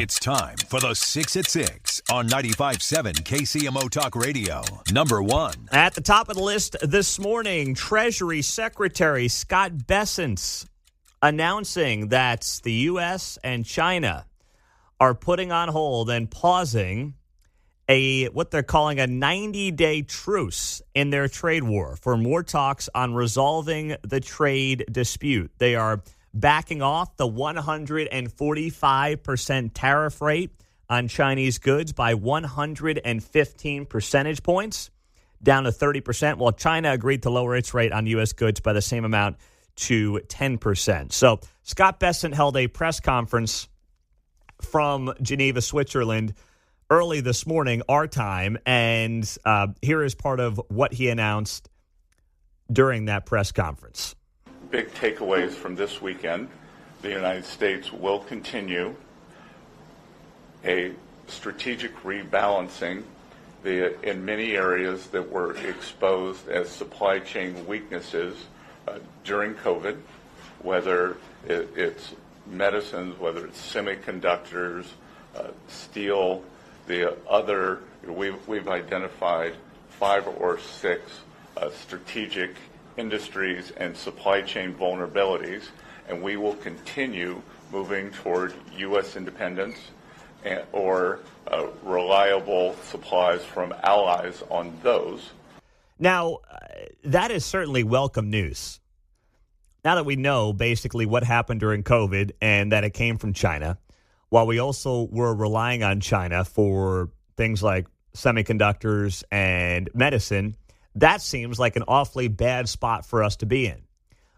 It's time for the 6 at 6 on 95.7 KCMO Talk Radio. Number 1. At the top of the list this morning, Treasury Secretary Scott Bessent announcing that the U.S. and China are putting on hold and pausing what they're calling a 90-day truce in their trade war for more talks on resolving the trade dispute. They are backing off the 145% tariff rate on Chinese goods by 115 percentage points, down to 30%, while China agreed to lower its rate on U.S. goods by the same amount to 10%. So Scott Bessent held a press conference from Geneva, Switzerland, early this morning, our time, and here is part of what he announced during that press conference. Big takeaways from this weekend. The United States will continue a strategic rebalancing in many areas that were exposed as supply chain weaknesses during COVID, whether it's medicines, whether it's semiconductors, steel, the other. We've identified 5 or 6 strategic industries and supply chain vulnerabilities, and we will continue moving toward U.S. independence or reliable supplies from allies on those. Now, that is certainly welcome news. Now that we know basically what happened during COVID and that it came from China, while we also were relying on China for things like semiconductors and medicine, that seems like an awfully bad spot for us to be in.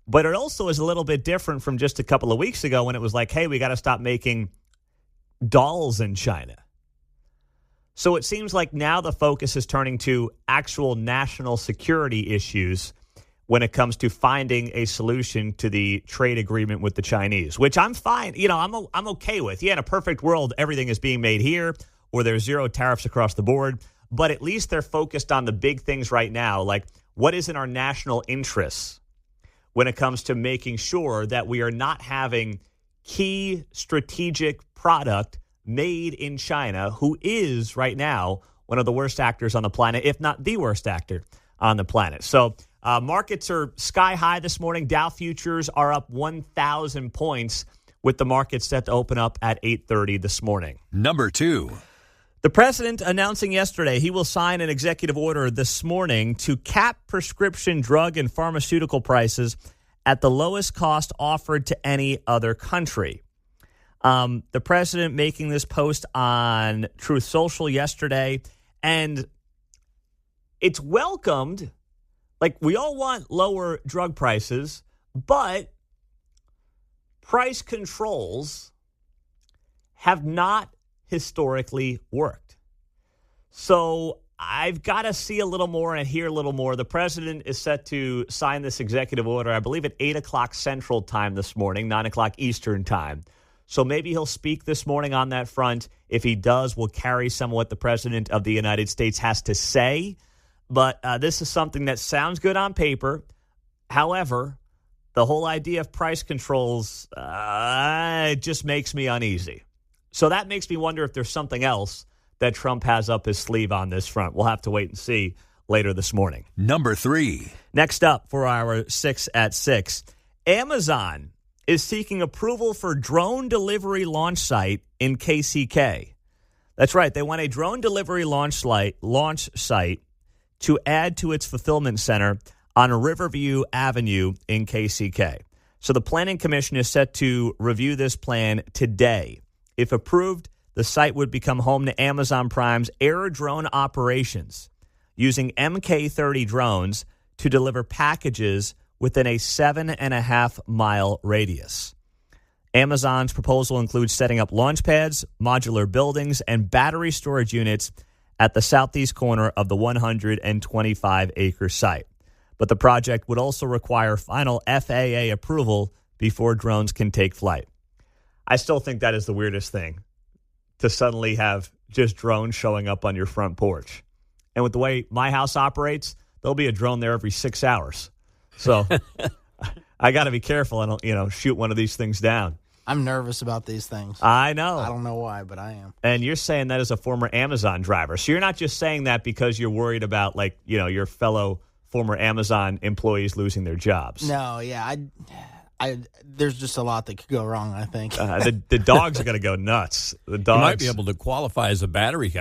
But it also is a little bit different from just a couple of weeks ago when it was like, hey, we got to stop making dolls in China. So it seems like now the focus is turning to actual national security issues when it comes to finding a solution to the trade agreement with the Chinese, which I'm fine. I'm okay with. Yeah, in a perfect world, everything is being made here or there's zero tariffs across the board. But at least they're focused on the big things right now, like what is in our national interests when it comes to making sure that we are not having key strategic product made in China, who is right now one of the worst actors on the planet, if not the worst actor on the planet. So markets are sky high this morning. Dow futures are up 1,000 points with the market set to open up at 8:30 this morning. Number 2. The president announcing yesterday he will sign an executive order this morning to cap prescription drug and pharmaceutical prices at the lowest cost offered to any other country. The president making this post on Truth Social yesterday, and it's welcomed. Like, we all want lower drug prices, but price controls have not historically worked. So I've got to see a little more and hear a little more. The president is set to sign this executive order, I believe, at 8 o'clock Central Time this morning, 9 o'clock Eastern Time. So maybe he'll speak this morning on that front. If he does, we'll carry some of what the president of the United States has to say. But this is something that sounds good on paper. However, the whole idea of price controls, it just makes me uneasy. So that makes me wonder if there's something else that Trump has up his sleeve on this front. We'll have to wait and see later this morning. Number 3. Next up for our 6 at 6, Amazon is seeking approval for drone delivery launch site in KCK. That's right. They want a drone delivery launch site to add to its fulfillment center on Riverview Avenue in KCK. So the Planning Commission is set to review this plan today. If approved, the site would become home to Amazon Prime's air drone operations, using MK-30 drones to deliver packages within a 7.5-mile radius. Amazon's proposal includes setting up launch pads, modular buildings, and battery storage units at the southeast corner of the 125-acre site. But the project would also require final FAA approval before drones can take flight. I still think that is the weirdest thing, to suddenly have just drones showing up on your front porch. And with the way my house operates, there'll be a drone there every 6 hours. So I got to be careful and, shoot one of these things down. I'm nervous about these things. I know. I don't know why, but I am. And you're saying that as a former Amazon driver. So you're not just saying that because you're worried about, like, you know, your fellow former Amazon employees losing their jobs. No, yeah. There's just a lot that could go wrong, I think. The dogs are going to go nuts. The dogs. You might be able to qualify as a battery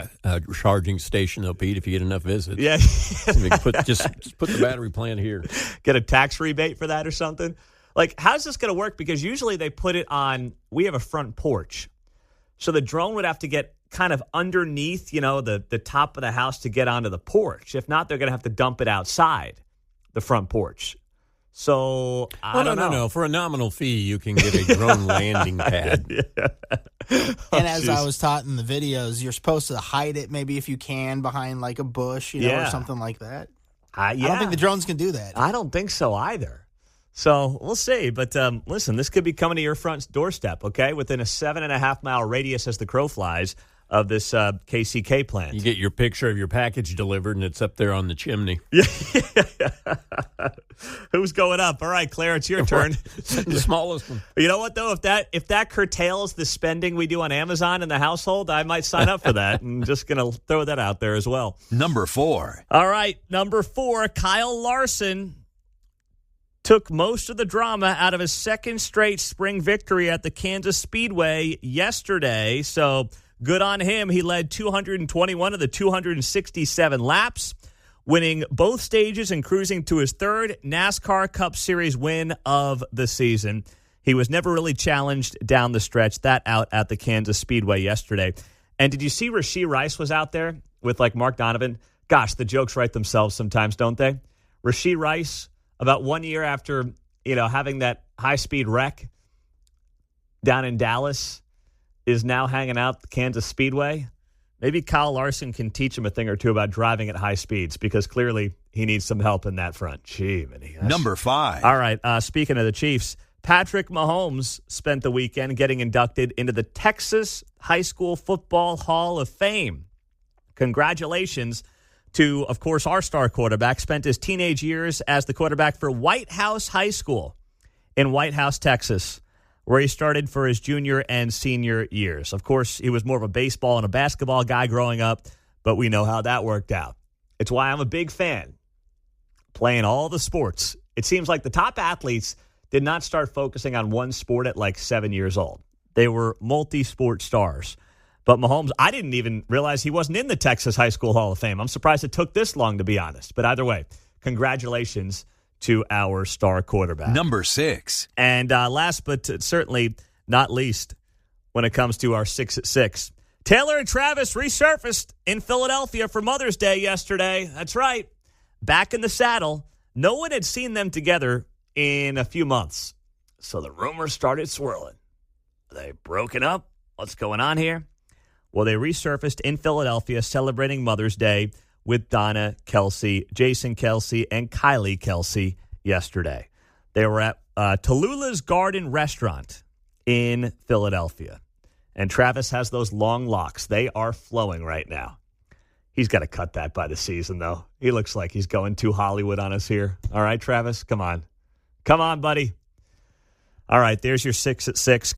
charging station, though, Pete, if you get enough visits. Yeah. just put the battery plant here. Get a tax rebate for that or something. Like, how's this going to work? Because usually they put it on, we have a front porch. So the drone would have to get kind of underneath, you know, the top of the house to get onto the porch. If not, they're going to have to dump it outside the front porch. So, I don't know. No. For a nominal fee, you can get a drone landing pad. As I was taught in the videos, you're supposed to hide it maybe if you can behind like a bush, or something like that. I don't think the drones can do that. I don't think so either. So we'll see. But listen, this could be coming to your front doorstep, okay? Within a 7.5-mile radius as the crow flies of this KCK plant. You get your picture of your package delivered, and it's up there on the chimney. Yeah. Who's going up? All right, Claire, it's your turn. The smallest one. You know what, though? If that curtails the spending we do on Amazon in the household, I might sign up for that. I'm just going to throw that out there as well. Number 4. All right, number 4, Kyle Larson took most of the drama out of his second straight spring victory at the Kansas Speedway yesterday. So good on him. He led 221 of the 267 laps, winning both stages and cruising to his third NASCAR Cup Series win of the season. He was never really challenged down the stretch. That out at the Kansas Speedway yesterday. And did you see Rashee Rice was out there with, like, Mark Donovan? Gosh, the jokes write themselves sometimes, don't they? Rashee Rice, about 1 year after, having that high-speed wreck down in Dallas, is now hanging out at the Kansas Speedway. Maybe Kyle Larson can teach him a thing or two about driving at high speeds, because clearly he needs some help in that front. Gee, Number 5. All right, speaking of the Chiefs, Patrick Mahomes spent the weekend getting inducted into the Texas High School Football Hall of Fame. Congratulations to, of course, our star quarterback. Spent his teenage years as the quarterback for White House High School in White House, Texas, where he started for his junior and senior years. Of course, he was more of a baseball and a basketball guy growing up, but we know how that worked out. It's why I'm a big fan playing all the sports. It seems like the top athletes did not start focusing on one sport at like 7 years old. They were multi-sport stars. But Mahomes, I didn't even realize he wasn't in the Texas High School Hall of Fame. I'm surprised it took this long, to be honest. But either way, congratulations to our star quarterback. Number 6. And last but certainly not least, when it comes to our 6 at 6, Taylor and Travis resurfaced in Philadelphia for Mother's Day yesterday. That's right. Back in the saddle. No one had seen them together in a few months. So the rumors started swirling. Are they broken up? What's going on here? Well, they resurfaced in Philadelphia celebrating Mother's Day with Donna Kelce, Jason Kelce, and Kylie Kelce yesterday. They were at Tallulah's Garden Restaurant in Philadelphia. And Travis has those long locks. They are flowing right now. He's got to cut that by the season, though. He looks like he's going too Hollywood on us here. All right, Travis, come on. Come on, buddy. All right, there's your 6 at 6.